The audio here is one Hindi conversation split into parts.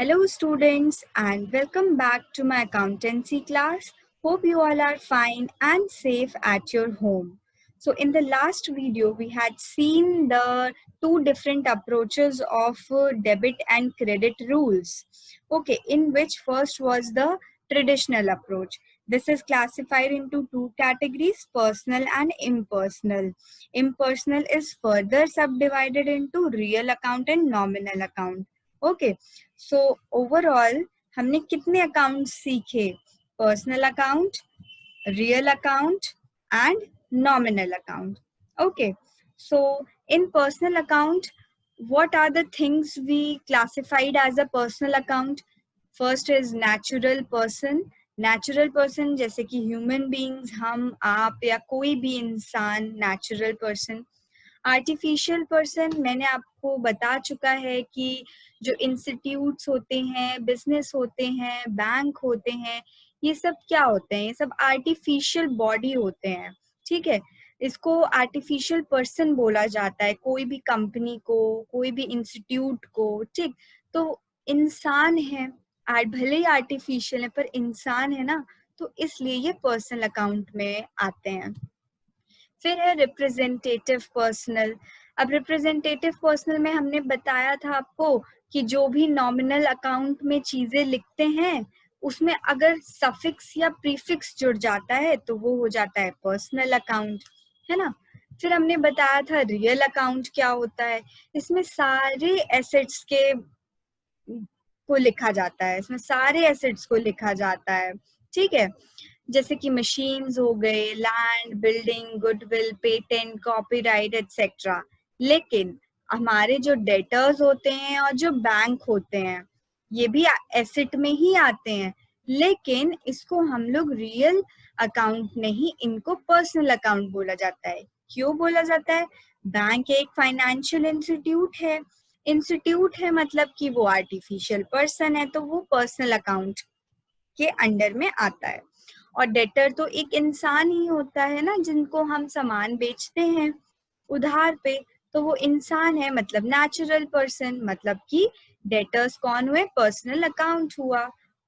Hello students and welcome back to my accountancy class. Hope you all are fine and safe at your home. So in the last video we had seen the two different approaches of debit and credit rules. Okay, in which first was the traditional approach. This is classified into two categories, personal and impersonal. Impersonal is further subdivided into real account and nominal account. Okay, so overall हमने कितने अकाउंट सीखे? Personal account, real account and nominal account. Okay, so in personal account what are the things we classified as a personal account? First is natural person. Natural person जैसे कि ह्यूमन बीइंग्स, हम, आप या कोई भी इंसान नेचुरल पर्सन. आर्टिफिशियल पर्सन मैंने आपको बता चुका है कि जो इंस्टीट्यूट्स होते हैं, बिजनेस होते हैं, बैंक होते हैं, ये सब क्या होते हैं? ये सब आर्टिफिशियल बॉडी होते हैं. ठीक है, इसको आर्टिफिशियल पर्सन बोला जाता है कोई भी कंपनी को, कोई भी इंस्टीट्यूट को. ठीक, तो इंसान है, भले ही आर्टिफिशियल है पर इंसान है ना, तो इसलिए ये पर्सनल अकाउंट में आते हैं. फिर है रिप्रेजेंटेटिव पर्सनल. अब रिप्रेजेंटेटिव पर्सनल में हमने बताया था आपको कि जो भी नॉमिनल अकाउंट में चीजें लिखते हैं उसमें अगर सफिक्स या प्रीफिक्स जुड़ जाता है तो वो हो जाता है पर्सनल अकाउंट, है ना. फिर हमने बताया था रियल अकाउंट क्या होता है. इसमें सारे एसेट्स को लिखा जाता है, इसमें सारे एसेट्स को लिखा जाता है. ठीक है, जैसे कि मशीन्स हो गए, land, building, goodwill, patent, copyright etcetera. लेकिन हमारे जो डेटर्स होते हैं और जो बैंक होते हैं ये भी एसेट में ही आते हैं, लेकिन इसको हम लोग रियल अकाउंट नहीं, इनको पर्सनल अकाउंट बोला जाता है. क्यों बोला जाता है? बैंक एक फाइनेंशियल इंस्टीट्यूट है मतलब कि वो आर्टिफिशियल पर्सन है, तो वो पर्सनल अकाउंट के अंडर में आता है. और डेटर तो एक इंसान ही होता है ना, जिनको हम सामान बेचते हैं उधार पे, तो वो इंसान है मतलब नेचुरल पर्सन, मतलब कि डेटर्स कौन हुए? पर्सनल अकाउंट हुआ.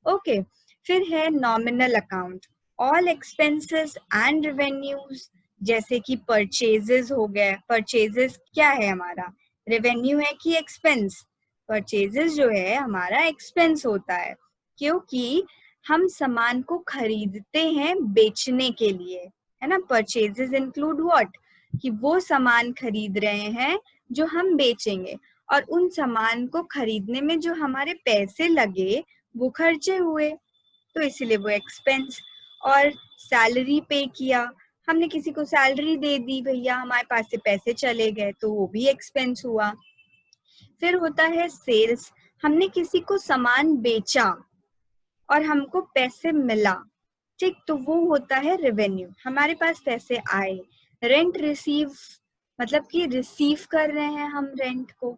ओके, फिर है nominal account. All expenses and revenues, जैसे कि परचेजेस हो गए. परचेजेस क्या है हमारा? रेवेन्यू है कि एक्सपेंस? परचेजेस जो है हमारा एक्सपेंस होता है, क्योंकि हम सामान को खरीदते हैं बेचने के लिए, है ना. Purchases include what? कि वो सामान खरीद रहे हैं जो हम बेचेंगे, और उन सामान को खरीदने में जो हमारे पैसे लगे वो खर्चे हुए, तो इसलिए वो एक्सपेंस. और सैलरी पे किया, हमने किसी को सैलरी दे दी भैया, हमारे पास से पैसे चले गए, तो वो भी एक्सपेंस हुआ. फिर होता है सेल्स. हमने किसी को सामान बेचा और हमको पैसे मिला, ठीक, तो वो होता है रेवेन्यू, हमारे पास पैसे आए. रेंट रिसीव, मतलब कि रिसीव कर रहे हैं हम रेंट को,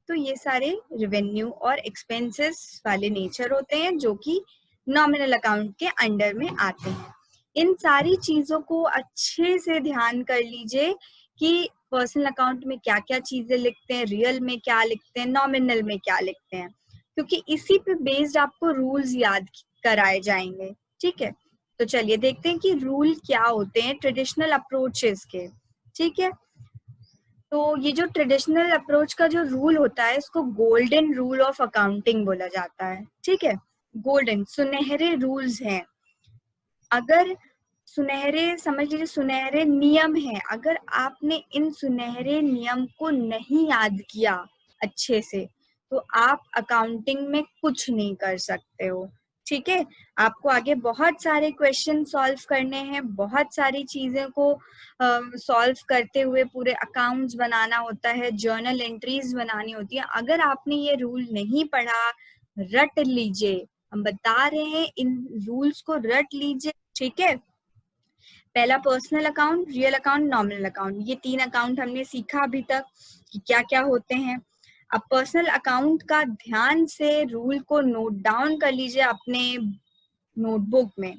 तो ये सारे रेवेन्यू और एक्सपेंसेस वाले नेचर होते हैं जो कि नॉमिनल अकाउंट के अंडर में आते हैं. इन सारी चीजों को अच्छे से ध्यान कर लीजिए कि पर्सनल अकाउंट में क्या क्या चीजें लिखते हैं, रियल में क्या लिखते हैं, नॉमिनल में क्या लिखते हैं, क्योंकि इसी पे बेस्ड आपको रूल्स याद कराए जाएंगे. ठीक है, तो चलिए देखते हैं कि रूल क्या होते हैं ट्रेडिशनल अप्रोचेस के. ठीक है, तो ये जो ट्रेडिशनल अप्रोच का जो रूल होता है इसको गोल्डन रूल ऑफ अकाउंटिंग बोला जाता है. ठीक है, गोल्डन, सुनहरे रूल्स हैं. अगर सुनहरे, समझ लीजिए सुनहरे नियम है, अगर आपने इन सुनहरे नियम को नहीं याद किया अच्छे से तो आप अकाउंटिंग में कुछ नहीं कर सकते हो. ठीक है, आपको आगे बहुत सारे क्वेश्चन सॉल्व करने हैं, बहुत सारी चीजें को सॉल्व करते हुए पूरे अकाउंट्स बनाना होता है, जर्नल एंट्रीज बनानी होती है. अगर आपने ये रूल नहीं पढ़ा, रट लीजिए, हम बता रहे हैं इन रूल्स को रट लीजिए. ठीक है, पहला personal account, real account, nominal account, ये 3 अकाउंट हमने सीखा अभी तक कि क्या क्या होते हैं. अब पर्सनल अकाउंट का ध्यान से रूल को नोट डाउन कर लीजिए अपने नोटबुक में.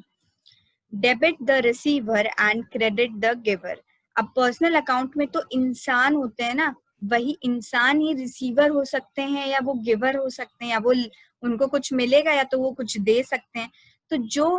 Debit the receiver and credit the giver. अब पर्सनल अकाउंट में तो इंसान होते हैं ना, वही इंसान ही रिसीवर हो सकते हैं या वो गिवर हो सकते हैं या वो उनको कुछ मिलेगा या तो वो कुछ दे सकते हैं। तो जो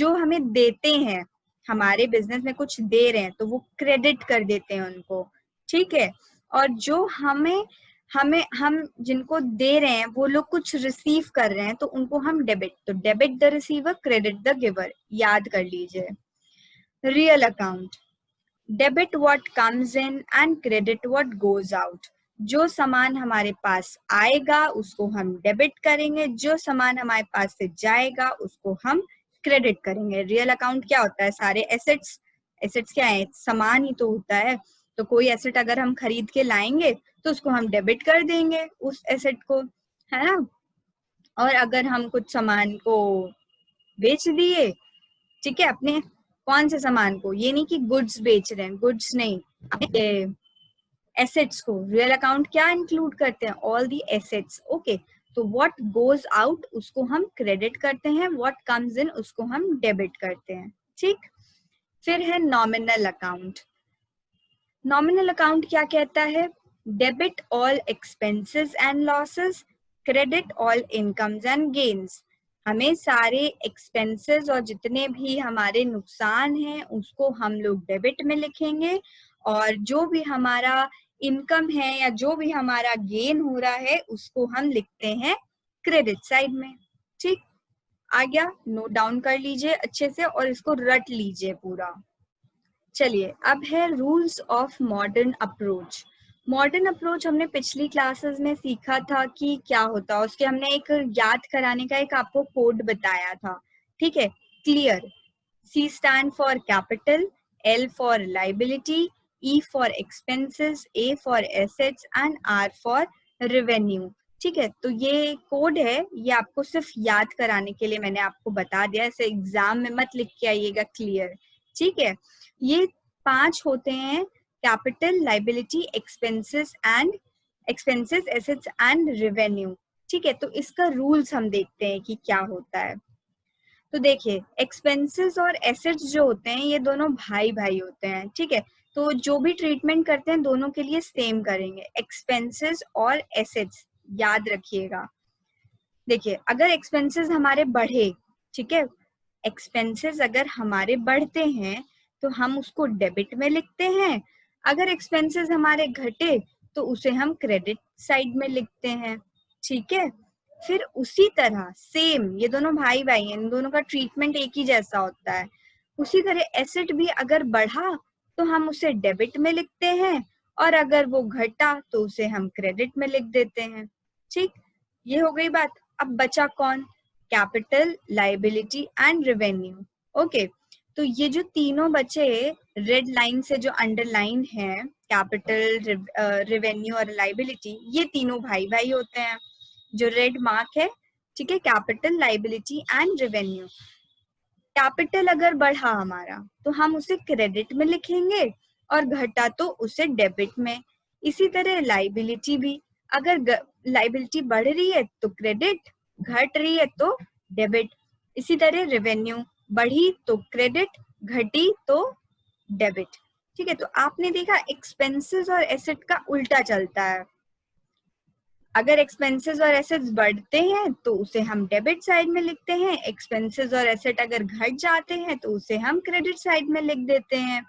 हमें देते हैं, हमारे बिजनेस में कुछ दे रहे हैं तो वो क्रेडिट कर देते हैं उनको, ठीक है। और जो हमें हमें हम जिनको दे रहे हैं वो लोग कुछ रिसीव कर रहे हैं तो उनको हम डेबिट, तो debit the receiver, credit the giver, याद कर लीजिए। Real account, debit what comes in and credit what goes out. जो सामान हमारे पास आएगा उसको हम डेबिट करेंगे, जो सामान हमारे पास से जाएगा उसको हम क्रेडिट करेंगे। रियल अकाउंट क्या होता है? सारे एसेट्स, एसेट्स क्या है? सामान ही तो होता है। तो कोई एसेट अगर हम खरीद के लाएंगे तो उसको हम डेबिट कर देंगे उस एसेट को, है ना। और अगर हम कुछ सामान को बेच दिए, ठीक है, अपने कौन से सामान को, ये नहीं कि गुड्स बेच रहे हैं, गुड्स नहीं, एसेट्स को। रियल अकाउंट क्या इंक्लूड करते हैं? All the assets, okay. तो व्हाट गोज आउट उसको हम क्रेडिट करते हैं, व्हाट कम्स इन उसको हम डेबिट करते हैं, ठीक। फिर है नॉमिनल अकाउंट। नॉमिनल अकाउंट क्या कहता है? Debit all expenses and losses, credit all incomes and gains. हमें सारे एक्सपेंसेस और जितने भी हमारे नुकसान हैं उसको हम लोग डेबिट में लिखेंगे, और जो भी हमारा इनकम है या जो भी हमारा गेन हो रहा है उसको हम लिखते हैं क्रेडिट साइड में, ठीक। आ गया? नोट डाउन कर लीजिए अच्छे से और इसको रट लीजिए पूरा। चलिए, अब है rules of modern approach. Modern approach हमने पिछली क्लासेस में सीखा था कि क्या होता है, उसके हमने एक याद कराने का एक आपको कोड बताया था, ठीक है। Clear, C stand for capital, L for liability, E for expenses, A for assets and R for revenue, ठीक है। तो ये कोड है, ये आपको सिर्फ याद कराने के लिए मैंने आपको बता दिया, ऐसे एग्जाम में मत लिख के आइएगा क्लियर, ठीक है। ये 5 होते हैं, capital, liability, expenses, assets and revenue, ठीक है। तो इसका रूल्स हम देखते हैं कि क्या होता है। तो देखिए, एक्सपेंसेस और एसेट्स जो होते हैं ये दोनों भाई भाई होते हैं, ठीक है। तो जो भी ट्रीटमेंट करते हैं दोनों के लिए सेम करेंगे, एक्सपेंसेस और एसेट्स, याद रखिएगा। देखिए, अगर एक्सपेंसेस हमारे बढ़े, ठीक है, एक्सपेंसेस अगर हमारे बढ़ते हैं तो हम उसको डेबिट में लिखते हैं। अगर एक्सपेंसेस हमारे घटे तो उसे हम क्रेडिट साइड में लिखते हैं, ठीक है। फिर उसी तरह सेम, ये दोनों भाई भाई हैं, इन दोनों का ट्रीटमेंट एक ही जैसा होता है। उसी तरह एसेट भी अगर बढ़ा तो हम उसे डेबिट में लिखते हैं, और अगर वो घटा तो उसे हम क्रेडिट में लिख देते हैं, ठीक। ये हो गई बात। अब बचा कौन? Capital, liability and revenue, okay. तो ये जो तीनों बचे रेड लाइन से जो अंडरलाइन है, कैपिटल, रेवेन्यू और लाइबिलिटी, ये तीनों भाई भाई होते हैं। जो रेड मार्क है, ठीक है, capital, liability and revenue. Capital अगर बढ़ा हमारा तो हम उसे क्रेडिट में लिखेंगे, और घटा तो उसे डेबिट में। इसी तरह लाइबिलिटी भी, अगर लाइबिलिटी बढ़ रही है तो क्रेडिट, घट रही है तो डेबिट। इसी तरह रेवेन्यू, बढ़ी तो क्रेडिट, घटी तो डेबिट, ठीक है। तो आपने देखा एक्सपेंसेस और एसेट का उल्टा चलता है। अगर एक्सपेंसेस और एसेट्स बढ़ते हैं तो उसे हम डेबिट साइड में लिखते हैं, एक्सपेंसेस और एसेट अगर घट जाते हैं तो उसे हम क्रेडिट साइड में लिख देते हैं।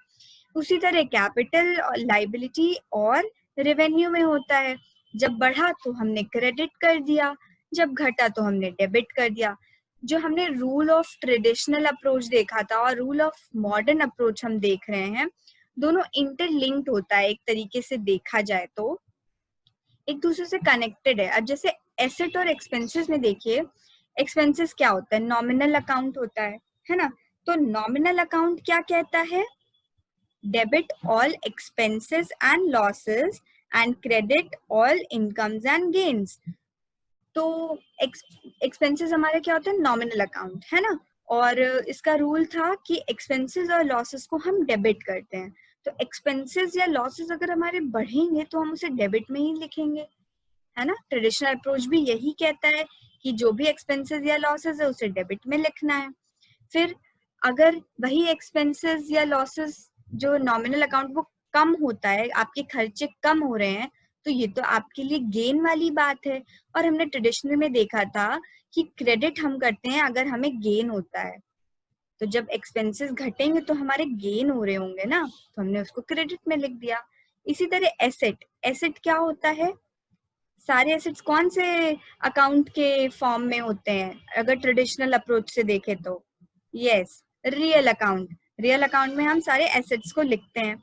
उसी तरह कैपिटल और लाइबिलिटी और रेवेन्यू में होता है, जब बढ़ा तो हमने क्रेडिट कर दिया, जब घटा तो हमने डेबिट कर दिया। जो हमने रूल ऑफ ट्रेडिशनल अप्रोच देखा था और रूल ऑफ मॉडर्न अप्रोच हम देख रहे हैं, दोनों इंटरलिंक्ड होता है, एक तरीके से देखा जाए तो एक दूसरे से कनेक्टेड है। अब जैसे एसेट और एक्सपेंसेस में देखिए, एक्सपेंसेस क्या होता है? नॉमिनल अकाउंट होता है ना। तो नॉमिनल अकाउंट क्या कहता है? Debit all expenses and losses and credit all incomes and gains. तो एक्सपेंसेस हमारा क्या होता है? नॉमिनल अकाउंट, है ना। और इसका रूल था कि एक्सपेंसेस और लॉसेस को हम डेबिट करते हैं। तो एक्सपेंसेस या लॉसेस अगर हमारे बढ़ेंगे तो हम उसे डेबिट में ही लिखेंगे, है ना। ट्रेडिशनल अप्रोच भी यही कहता है कि जो भी एक्सपेंसेस या लॉसेस है उसे डेबिट में लिखना है। फिर अगर वही एक्सपेंसेस या लॉसेस जो नॉमिनल अकाउंट वो कम होता है, आपके खर्चे कम हो रहे हैं, तो ये तो आपके लिए गेन वाली बात है। और हमने ट्रेडिशनल में देखा था कि क्रेडिट हम करते हैं अगर हमें गेन होता है, तो जब एक्सपेंसेस घटेंगे तो हमारे गेन हो रहे होंगे ना, तो हमने उसको क्रेडिट में लिख दिया। इसी तरह एसेट, एसेट क्या होता है, सारे एसेट्स कौन से अकाउंट के फॉर्म में होते हैं अगर ट्रेडिशनल अप्रोच से देखें तो? Yes, real account. Real account में हम सारे एसेट्स को लिखते हैं।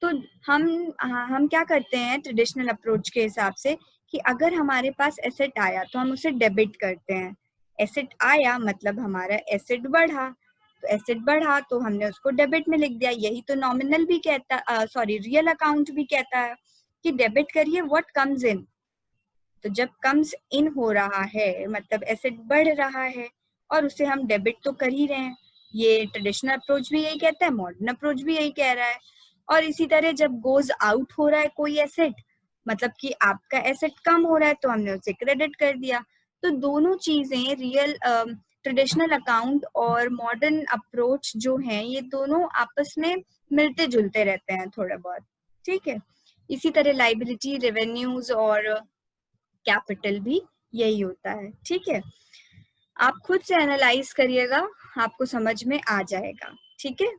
तो हम क्या करते हैं ट्रेडिशनल अप्रोच के हिसाब से कि अगर हमारे पास एसेट आया तो हम उसे डेबिट करते हैं। एसेट आया मतलब हमारा एसेट बढ़ा, तो एसेट बढ़ा तो हमने उसको डेबिट में लिख दिया। यही तो नॉमिनल भी कहता, सॉरी, रियल अकाउंट भी कहता है कि डेबिट करिए व्हाट कम्स इन। तो जब कम्स इन हो रहा है मतलब एसेट बढ़ रहा है और उसे हम डेबिट तो कर ही रहे हैं। ये ट्रेडिशनल अप्रोच भी यही कहता है, मॉडर्न अप्रोच भी यही कह रहा है। और इसी तरह जब गोज आउट हो रहा है कोई एसेट, मतलब कि आपका एसेट कम हो रहा है तो हमने उसे क्रेडिट कर दिया। तो दोनों चीजें रियल ट्रेडिशनल अकाउंट और मॉडर्न अप्रोच जो है ये दोनों आपस में मिलते जुलते रहते हैं थोड़ा बहुत, ठीक है। इसी तरह लाइबिलिटी, रेवेन्यूज और कैपिटल भी यही होता है, ठीक है। आप खुद से एनालाइज करिएगा, आपको समझ में आ जाएगा, ठीक है।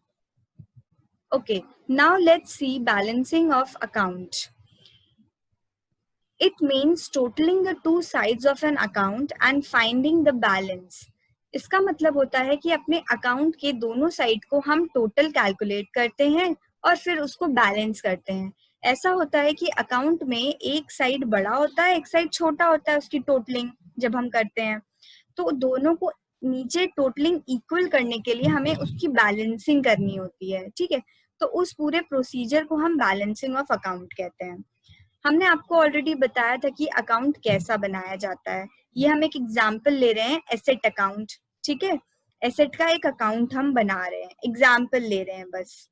Okay, now let's see balancing of account. It means totaling the two sides of an account and finding the balance. इसका मतलब होता है कि अपने अकाउंट के दोनों साइड को हम टोटल कैलकुलेट करते हैं और फिर उसको बैलेंस करते हैं। ऐसा होता है कि अकाउंट में एक साइड बड़ा होता है, एक साइड छोटा होता है, उसकी टोटलिंग जब हम करते हैं तो दोनों को नीचे टोटलिंग इक्वल करने के लिए हमें उसकी बैलेंसिंग करनी होती है, ठीक है। तो उस पूरे प्रोसीजर को हम बैलेंसिंग ऑफ अकाउंट कहते हैं। हमने आपको ऑलरेडी बताया था कि अकाउंट कैसा बनाया जाता है। ये हम एक एग्जाम्पल ले रहे हैं, एसेट अकाउंट, ठीक है। एसेट का एक अकाउंट हम बना रहे हैं, एग्जाम्पल ले रहे हैं बस।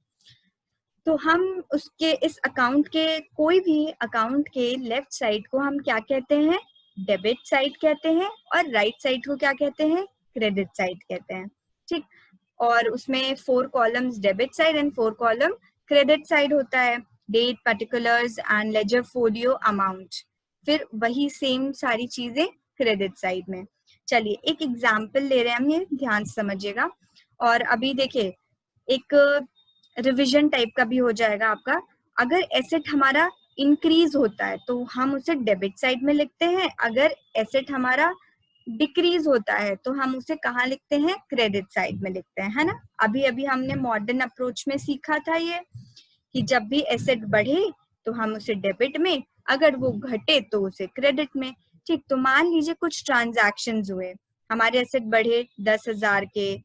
तो हम उसके इस अकाउंट के कोई भी अकाउंट के लेफ्ट साइड को हम क्या कहते हैं, डेबिट साइड कहते हैं, और राइट साइड को क्या कहते हैं, क्रेडिट साइड कहते हैं, ठीक। और उसमें 4 columns debit side and 4 column credit side होता है, date, particulars and ledger folio, amount. फिर वही सेम सारी चीजें क्रेडिट साइड में। चलिए एक एग्जाम्पल ले रहे हैं हम, ये ध्यान से समझिएगा। और अभी देखिए एक रिविजन टाइप का भी हो जाएगा आपका। अगर एसेट हमारा इंक्रीज होता है तो हम उसे डेबिट साइड में लिखते हैं, अगर एसेट हमारा डिक्रीज होता है तो हम उसे कहाँ लिखते हैं, क्रेडिट साइड में लिखते हैं, है ना। अभी अभी हमने मॉडर्न अप्रोच में सीखा था ये कि जब भी एसेट बढ़े तो हम उसे डेबिट में, अगर वो घटे तो उसे क्रेडिट में, ठीक। तो मान लीजिए कुछ ट्रांजैक्शन हुए, हमारे एसेट बढ़े 10,000 के,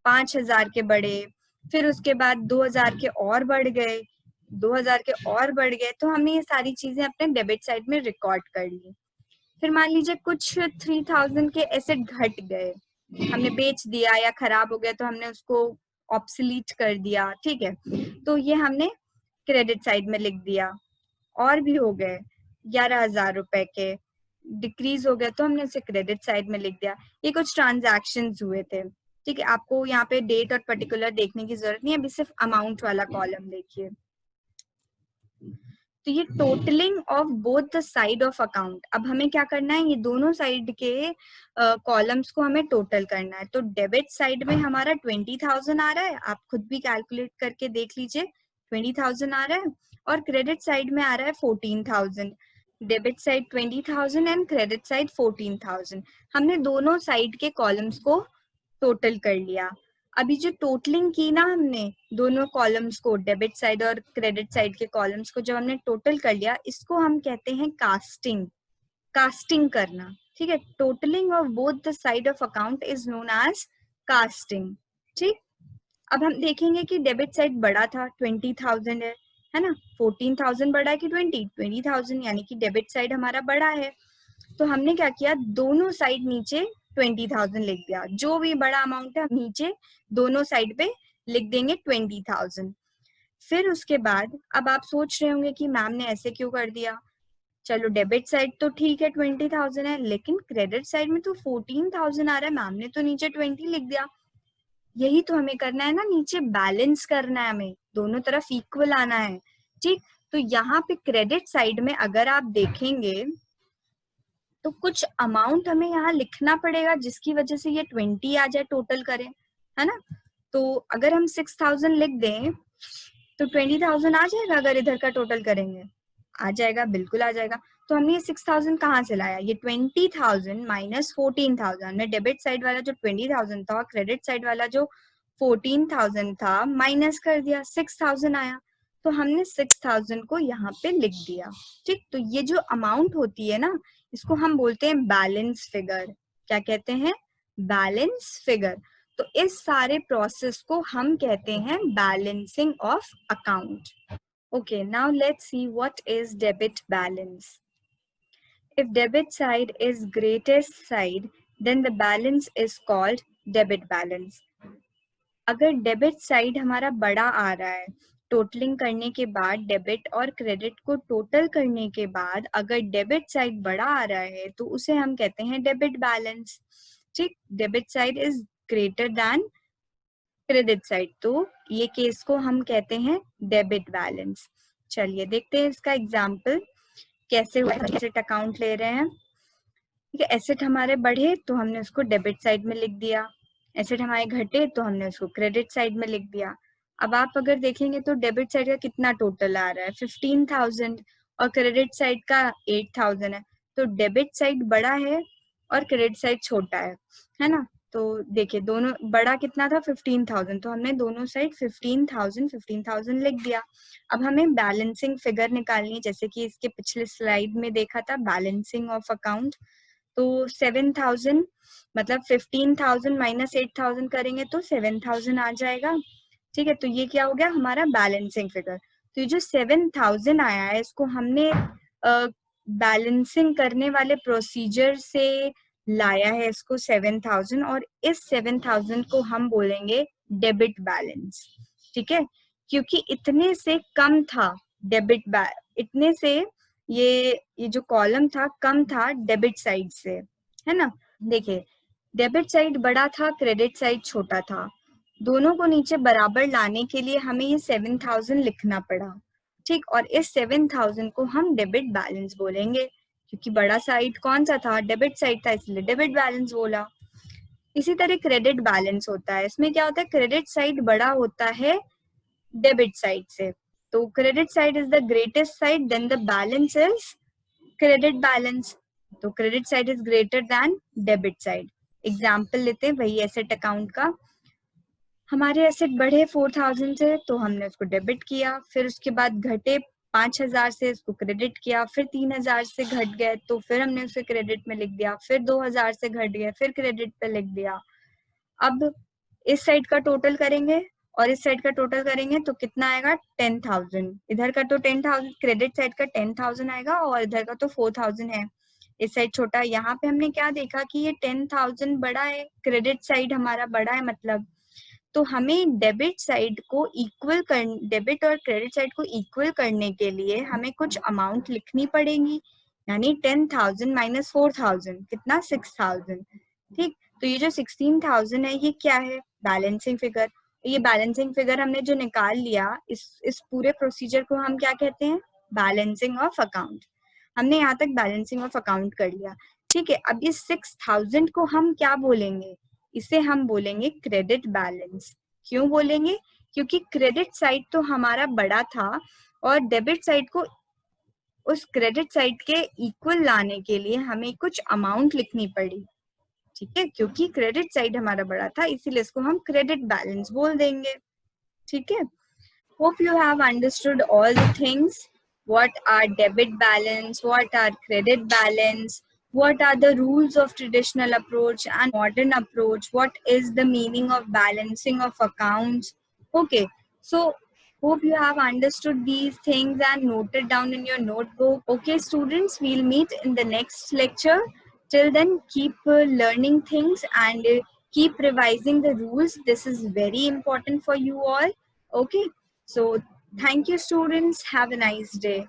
5,000 के बढ़े, फिर उसके बाद 2,000 के और बढ़ गए, 2,000 के और बढ़ गए, तो हमने ये सारी चीजें अपने डेबिट साइड में रिकॉर्ड कर ली। फिर मान लीजिए कुछ 3,000 के एसेट घट गए, हमने बेच दिया या खराब हो गया तो हमने उसको ऑब्सलीट कर दिया, ठीक है। तो ये हमने क्रेडिट साइड में लिख दिया। और भी हो गए 11,000 रुपए के, डिक्रीज हो गया तो हमने उसे क्रेडिट साइड में लिख दिया। ये कुछ ट्रांजैक्शन हुए थे, ठीक है। आपको यहाँ पे डेट और पर्टिकुलर देखने की जरूरत नहीं है, अभी सिर्फ अमाउंट वाला कॉलम देखिए। तो ये totalling of both the side of account. अब हमें क्या करना है, ये दोनों साइड के कॉलम्स को हमें टोटल करना है। तो डेबिट साइड में हमारा 20,000 आ रहा है, आप खुद भी कैलकुलेट करके देख लीजिए, 20,000 आ रहा है, और क्रेडिट साइड में आ रहा है 14,000। Debit side 20,000 and credit side 14,000। हमने दोनों साइड के कॉलम्स को टोटल कर लिया। अभी जो टोटलिंग की ना हमने दोनों कॉलम्स को, डेबिट साइड और क्रेडिट साइड के कॉलम्स को जब हमने टोटल कर लिया, इसको हम कहते हैं कास्टिंग, कास्टिंग करना, ठीक है। Totalling of both the side of account is known as casting, ठीक। अब हम देखेंगे कि डेबिट साइड बड़ा था, 20,000 है ना, 14,000 बड़ा है कि 20,000, यानी कि डेबिट साइड हमारा बड़ा है। तो हमने क्या किया, दोनों साइड नीचे 20,000 लिख दिया, जो भी बड़ा अमाउंट है नीचे दोनों साइड पे लिख देंगे 20,000। फिर उसके बाद अब आप सोच रहे होंगे कि मैम ने ऐसे क्यों कर दिया। चलो डेबिट साइड तो ठीक है 20,000 है, लेकिन क्रेडिट साइड में तो 14,000 आ रहा है, मैम ने तो नीचे 20 लिख दिया। यही तो हमें करना है ना, नीचे बैलेंस करना है हमें, दोनों तरफ इक्वल आना है, ठीक। तो यहाँ पे क्रेडिट साइड में अगर आप देखेंगे तो कुछ अमाउंट हमें यहाँ लिखना पड़ेगा जिसकी वजह से ये 20 आ जाए टोटल करें, है ना। तो अगर हम 6000 लिख दें तो 20,000 आ जाएगा, अगर इधर का टोटल करेंगे आ जाएगा, बिल्कुल आ जाएगा। तो हमने ये 6000 कहाँ से लाया, ये 20,000 माइनस 14,000, हमने डेबिट साइड वाला जो 20,000 था क्रेडिट साइड वाला जो 14,000 था माइनस कर दिया, 6000 आया। तो हमने 6000 को यहाँ पे लिख दिया, ठीक। तो ये जो अमाउंट होती है ना, इसको हम बोलते हैं बैलेंस फिगर। क्या कहते हैं, बैलेंस फिगर। तो इस सारे प्रोसेस को हम कहते हैं balancing of account. Okay, now let's see what is debit balance. If debit side is greatest side, then the balance is called debit balance. अगर डेबिट साइड हमारा बड़ा आ रहा है, टोटलिंग करने के बाद डेबिट और क्रेडिट को टोटल करने के बाद अगर डेबिट साइड बड़ा आ रहा है तो उसे हम कहते हैं डेबिट बैलेंस, ठीक। Debit side is greater then credit side, तो ये केस को हम कहते हैं डेबिट बैलेंस। चलिए देखते हैं इसका एग्जाम्पल कैसे हुआ। एसेट अकाउंट ले रहे हैं, ठीक है। एसेट हमारे बढ़े तो हमने उसको डेबिट साइड में लिख दिया, एसेट हमारे घटे तो हमने उसको क्रेडिट साइड में लिख दिया। अब आप अगर देखेंगे तो डेबिट साइड का कितना टोटल आ रहा है, 15,000, और क्रेडिट साइड का 8,000 है। तो डेबिट साइड बड़ा है और क्रेडिट साइड छोटा है ना। तो देखिए दोनों, बड़ा कितना था 15,000, तो हमने दोनों साइड 15,000 लिख दिया। अब हमें बैलेंसिंग फिगर निकालनी है, जैसे कि इसके पिछले स्लाइड में देखा था बैलेंसिंग ऑफ अकाउंट। तो 7,000 मतलब 15,000 माइनस 8,000 करेंगे तो 7,000 आ जाएगा, ठीक है। तो ये क्या हो गया हमारा बैलेंसिंग फिगर। तो ये जो 7,000 आया है इसको हमने बैलेंसिंग करने वाले प्रोसीजर से लाया है इसको 7,000, और इस 7,000 को हम बोलेंगे डेबिट बैलेंस, ठीक है। क्योंकि इतने से कम था डेबिट इतने से ये जो कॉलम था कम था डेबिट साइड से, है ना। देखिए डेबिट साइड बड़ा था, क्रेडिट साइड छोटा था, दोनों को नीचे बराबर लाने के लिए हमें ये 7,000 लिखना पड़ा, ठीक। और इस 7,000 को हम डेबिट बैलेंस बोलेंगे, क्योंकि बड़ा साइड कौन सा था, डेबिट साइड था, इसलिए डेबिट बैलेंस बोला। इसी तरह क्रेडिट बैलेंस होता है, इसमें क्या होता है, क्रेडिट साइड बड़ा होता है डेबिट साइड से, तो credit side is the greatest side, then the balance is credit balance. तो credit side is greater than debit side. Example लेते हैं वही एसेट अकाउंट का। हमारे एसेट बढ़े 4,000 से तो हमने उसको डेबिट किया, फिर उसके बाद घटे 5,000 से उसको क्रेडिट किया, फिर 3,000 से घट गए तो फिर हमने उसे क्रेडिट में लिख दिया, फिर 2,000 से घट गए फिर क्रेडिट पे लिख दिया। अब इस साइड का टोटल करेंगे और इस साइड का टोटल करेंगे तो कितना आएगा 10,000। इधर का तो 10,000 क्रेडिट साइड का 10,000 आएगा और इधर का तो 4,000 है, इस साइड छोटा। यहाँ पे हमने क्या देखा कि ये 10,000 बड़ा है, क्रेडिट साइड हमारा बड़ा है मतलब, तो हमें डेबिट साइड को इक्वल कर, डेबिट और क्रेडिट साइड को इक्वल करने के लिए हमें कुछ अमाउंट लिखनी पड़ेगी, यानी 10,000 माइनस 4,000 कितना 6,000, ठीक। तो ये जो 16,000 है ये क्या है, बैलेंसिंग फिगर। ये बैलेंसिंग फिगर हमने जो निकाल लिया, इस पूरे प्रोसीजर को हम क्या कहते हैं, बैलेंसिंग ऑफ अकाउंट। हमने यहाँ तक बैलेंसिंग ऑफ अकाउंट कर लिया, ठीक है। अब इस 6,000 को हम क्या बोलेंगे, इसे हम बोलेंगे क्रेडिट बैलेंस। क्यों बोलेंगे, क्योंकि क्रेडिट साइड तो हमारा बड़ा था और डेबिट साइड को उस क्रेडिट साइड के इक्वल लाने के लिए हमें कुछ अमाउंट लिखनी पड़ी, ठीक है। क्योंकि क्रेडिट साइड हमारा बड़ा था इसीलिए इसको हम क्रेडिट बैलेंस बोल देंगे, ठीक है। Hope you have understood all the things. What are debit balance? What are credit balance? What are the rules of traditional approach and modern approach? What is the meaning of balancing of accounts? Okay, so hope you have understood these things and noted down in your notebook. Okay, students, we'll meet in the next lecture. Till then, keep learning things and keep revising the rules. This is very important for you all. Okay. So thank you students. Have a nice day.